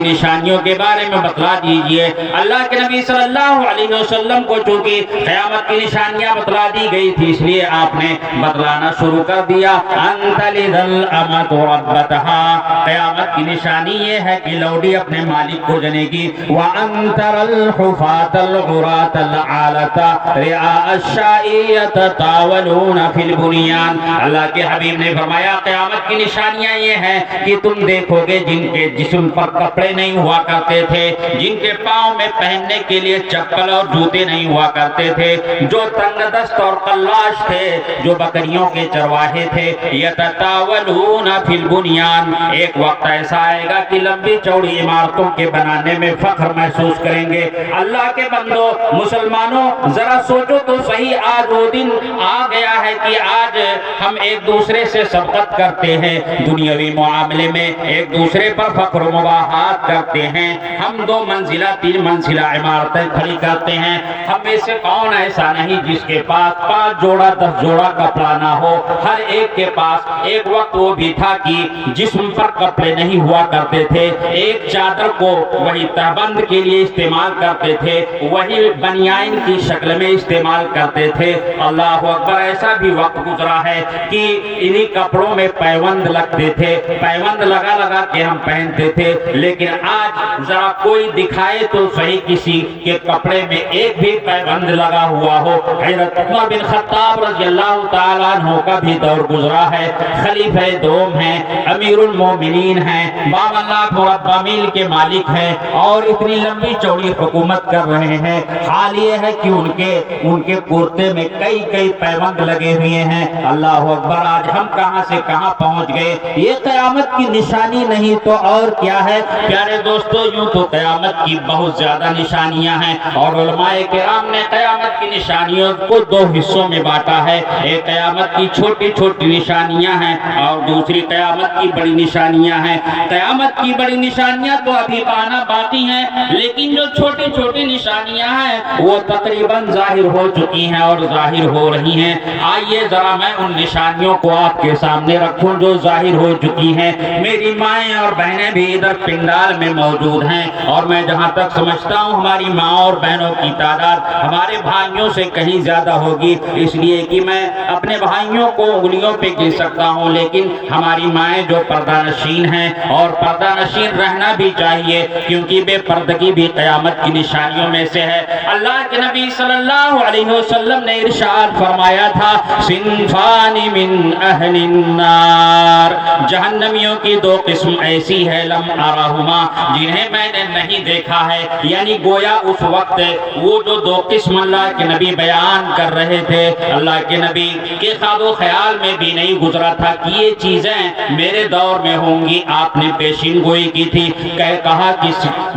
نشانیوں کے بارے میں بتلا دیجئے۔ اللہ کے نبی صلی اللہ علیہ وسلم کو چونکہ قیامت کی نشانیاں بتلا دی گئی تھی، اس لیے آپ نے بتلانا شروع کر دیا۔ انت لذل امت ربتہا، قیامت کی نشانی یہ ہے کہ لوڈی اپنے مالک کو جنے گی۔ وانتر الحفاة العراة العالة رعاء الشاء يتطاولون فی البنیان، اللہ کے حبیب نے فرمایا قیامت کی نشانیاں یہ ہیں کہ تم دیکھو گے جن کے جسم پر کپڑے نہیں ہوا کرتے تھے، جن کے پاؤں میں پہننے کے لیے چپل اور جوتے نہیں ہوا کرتے تھے، جو تنگ دست اور قلاش تھے، جو بکریوں کے چرواہے تھے، یتطاولون فی البنیان، ایک وقت ایسا آئے گا کہ لمبی چوڑی عمارتوں کے بنانے میں فخر محسوس کریں گے۔ اللہ کے بندو مسلمانوں ذرا سوچو تو صحیح، آج وہ دن آ گیا ہے کہ آج ہم ایک دوسرے سے سبقت کرتے ہیں، دنیاوی معاملے میں ایک دوسرے پر فخر و مباحات کرتے ہیں، ہم 2 منزلہ 3 منزلہ عمارتیں کھڑی کرتے ہیں۔ ہم میں سے کون ایسا نہیں جس کے پاس 5 جوڑا 10 جوڑا کپڑا نہ ہو؟ ہر ایک کے پاس ایک وقت وہ بھی تھا کہ جسم پر کپڑے نہیں ہوا کرتے تھے، ایک چادر کو وہی تہبند کے لیے استعمال کرتے تھے، وہی بنیان کی شکل میں استعمال کرتے تھے۔ اللہ اکبر، ایسا بھی وقت گزرا ہے کہ انہی کپڑوں میں پیوند لگتے تھے، پیوند لگا لگا کے ہم پہنتے تھے، لیکن آج ذرا کوئی دکھائے تو صحیح کسی کے کپڑے میں ایک بھی پیوند لگا ہوا ہو۔ حضرت عمر بن خطاب رضی اللہ تعالیٰ عنہ کا بھی دور گزرا ہے، خلیفہ دوم ہیں، امیر المومنین ہیں، 52 لاکھ مربع میل کے مالک ہیں اور اتنی لمبی چوڑی حکومت کر رہے ہیں۔ حال یہ ہے کہ ان کے کرتے میں کئی پیوند لگے ہوئے ہیں۔ اللہ اکبر، آج ہم کہاں سے کہاں پہنچ گئے؟ یہ قیامت کی نشانی نہیں تو اور کیا ہے؟ پیارے دوستو، یوں تو قیامت کی بہت زیادہ نشانیاں ہیں اور علماء کرام نے قیامت کی نشانیوں کو 2 حصوں میں بانٹا ہے۔ ایک قیامت کی چھوٹی چھوٹی نشانیاں ہیں اور دوسری قیامت کی بڑی نشانیاں ہیں۔ قیامت کی بڑی نشانیاں تو ابھی آنا باقی ہیں، لیکن جو چھوٹی چھوٹی نشانیاں ہیں وہ تقریباً ظاہر ہو چکی ہیں اور ظاہر ہو رہی ہیں۔ آئیے ذرا میں ان نشانیوں کو آپ کے سامنے رکھوں جو ظاہر ہو چکی ہیں۔ میری مائیں اور بہنیں بھی ادھر پنڈال میں موجود ہیں اور میں جہاں تک سمجھتا ہوں ہماری ماں اور بہنوں کی تعداد ہمارے بھائیوں سے کہیں زیادہ ہوگی، اس لیے کہ میں اپنے بھائیوں کو انگلیوں پہ گر سکتا ہوں، لیکن ہماری مائیں جو پردہ نشین ہیں اور پردہ نشین رہنا بھی چاہیے کیونکہ بے پردگی بھی قیامت کی نشانیوں میں سے ہے۔ اللہ کے نبی صلی اللہ علیہ وسلم نے ارشاد فرمایا تھا، صنفان من اہل النار، جہنمیوں کی 2 قسم ایسی ہے، لم ارہما، جنہیں میں نے نہیں دیکھا ہے۔ یعنی گویا اس وقت وہ جو 2 قسم اللہ کے نبی بیان کر رہے تھے، اللہ کے نبی کے خواب و خیال میں بھی نہیں گزرا تھا کہ یہ چیزیں میرے دور میں ہوں گی۔ آپ نے پیشین گوئی کی تھی، کہا کہ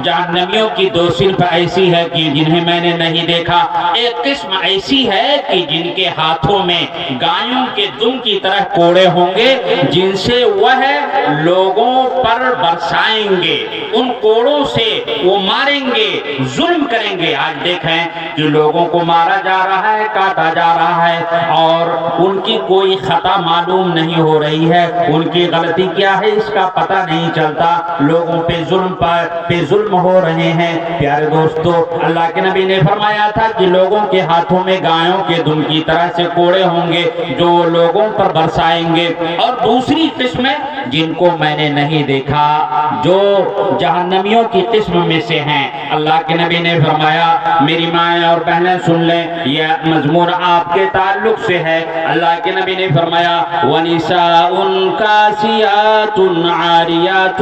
جہنمیوں کی 2 صنف ایسی ہے کہ جنہیں میں نے نہیں دیکھا۔ ایک قسم ایسی ہے کہ جن کے ہاتھوں میں گایوں کے دم کی طرح کوڑے ہوں گے، جن سے وہ لوگوں پر برسائیں گے، ان کوڑوں سے وہ ماریں گے، ظلم کریں گے۔ آج دیکھیں کہ لوگوں کو مارا جا رہا ہے، کاٹا جا رہا ہے اور ان کی کوئی خطا معلوم نہیں ہو رہی ہے، ان کی غلطی کیا ہے اس کا پتہ نہیں چلتا، لوگوں پہ ظلم ہو رہے ہیں۔ پیارے دوستو، اللہ کے نبی نے فرمایا تھا کہ لوگوں کے ہاتھوں میں گایوں کے دم کی طرح سے کوڑے ہوں گے جو لوگوں پر برسائیں گے۔ اور دوسری قسم جن کو میں نے نہیں دیکھا، جو جہنمیوں کی قسم میں سے ہیں، اللہ کے نبی نے فرمایا، میری مائیں اور بہنیں سن لیں، یہ مضمون آپ کے تعلق سے ہے۔ اللہ کے نبی نے فرمایا، وَنِسَاءٌ كَاسِيَاتٌ عَارِيَاتٌ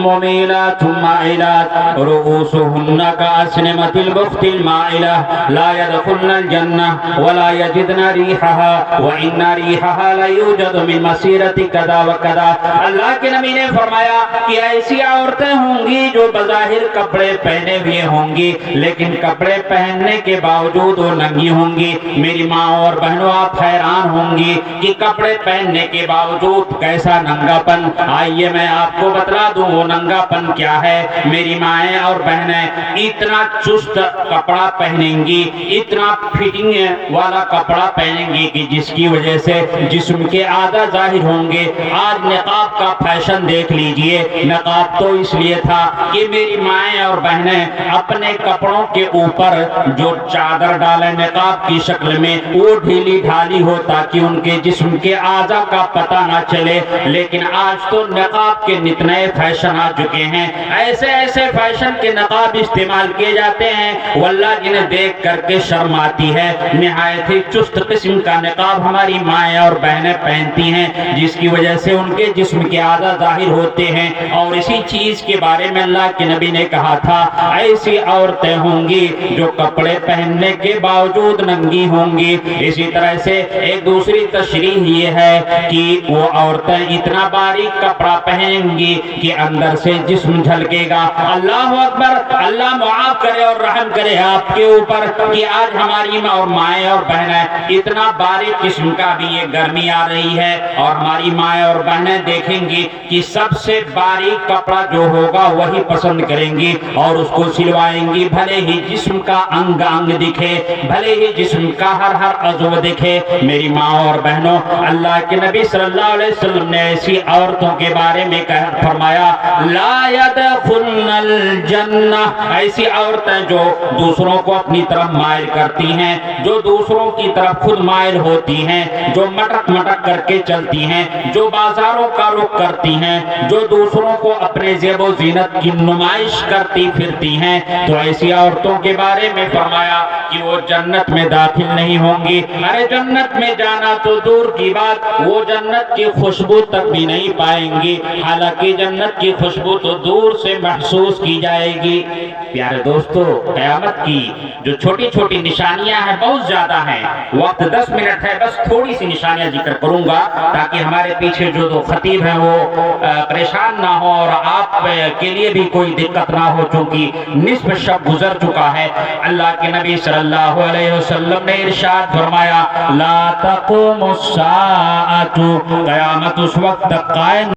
مُمِيلَاتٌ مَائِلَاتٌ رُؤُوسُهُنَّ كَأَسْنِمَةِ الْبُخْتِ الْمَائِلَةِ لَا يَدْخُلْنَ الْجَنَّةَ وَلَا يَجِدْنَ رِيحَهَا وَإِنَّ رِيحَهَا لَيُوجَدُ مِنْ مَسِيرَةِ كَذَا وَكَذَا۔ اللہ کے نبی نے فرمایا کہ ایسی عورتیں ہوں گی جو بظاہر کپڑے پہنے ہوئے ہوں گی، لیکن کپڑے پہننے کے باوجود وہ ننگی ہوں گی۔ میری ماں اور بہنوں، آپ حیران ہوں گی کہ کپڑے پہننے کے باوجود کیسا ننگا پن۔ آئیے میں آپ کو بتلا دوں وہ ننگا پن کیا ہے۔ میری مائیں اور بہنیں اتنا چست کپڑا پہنیں گی، اتنا فٹنگ والا کپڑا پہنیں گی کہ جس کی وجہ سے جسم کے آدھا ظاہر ہوں گے۔ آج نقاب کا فیشن دیکھ لیجئے، نقاب تو اس لیے یہ تھا کہ میری مائیں اور بہنیں اپنے کپڑوں کے اوپر جو چادر ڈالیں نقاب کی شکل میں وہ ڈھیلی ڈھالی ہو تاکہ ان کے جسم کے اعضاء کا پتہ نہ چلے. لیکن آج تو نقاب کے نت نئے فیشن آ چکے ہیں, ایسے ایسے فیشن کے نقاب استعمال کیے جاتے ہیں واللہ جنہیں دیکھ کر کے شرم آتی ہے. نہایت ہی چست قسم کا نقاب ہماری مائیں اور بہنیں پہنتی ہیں جس کی وجہ سے ان کے جسم کے اعضاء ظاہر ہوتے ہیں. اور اسی چیز کے بارے میں اللہ کے نبی نے کہا تھا ایسی عورتیں ہوں گی جو کپڑے پہننے کے باوجود ننگی ہوں گی. اسی طرح سے ایک دوسری تشریح یہ ہے کہ وہ عورتیں اتنا باریک کپڑا پہنیں گی کہ اندر سے جسم جھلکے گا. اللہ اکبر, اللہ معاف کرے اور رحم کرے آپ کے اوپر کہ آج ہماری ماں اور مائیں اور بہنیں اتنا باریک قسم کا بھی یہ گرمی آ رہی ہے اور ہماری مائیں اور بہنیں دیکھیں گی کہ سب سے باریک کپڑا جو ہوگا وہی پسند کریں گی اور اس کو سلوائیں گی, بھلے ہی جسم کا انگ انگ دکھے, بھلے ہی جسم کا ہر عضو دکھے. میری ماں اور بہنوں, اللہ کے نبی صلی اللہ علیہ وسلم نے ایسی عورتوں کے بارے میں فرمایا لا يدخلن الجنہ, ایسی عورتیں جو دوسروں کو اپنی طرف مائل کرتی ہیں, جو دوسروں کی طرف خود مائل ہوتی ہیں, جو مٹک مٹک کر کے چلتی ہیں, جو بازاروں کا رخ کرتی ہیں, جو دوسروں کو اپنے زیب و زینت کی نمائش کرتی پھرتی ہیں, تو ایسی عورتوں کے بارے میں فرمایا کہ وہ جنت میں داخل نہیں ہوں گی. ارے جنت میں جانا تو دور کی بات, وہ جنت کی خوشبو تک بھی نہیں پائیں گی, حالانکہ جنت کی خوشبو تو دور سے محسوس کی جائے گی. پیارے دوستو, قیامت کی جو چھوٹی چھوٹی نشانیاں ہیں بہت زیادہ ہیں. وقت 10 منٹ ہے, بس تھوڑی سی نشانیاں ذکر کروں گا تاکہ ہمارے پیچھے جو دو خطیب ہیں وہ پریشان نہ ہو اور آپ کے لیے بھی کوئی دقت نہ ہو, چونکہ نصف شب گزر چکا ہے. اللہ کے نبی صلی اللہ علیہ وسلم نے ارشاد فرمایا لا تقوم الساعۃ, قیامت اس وقت تک قائم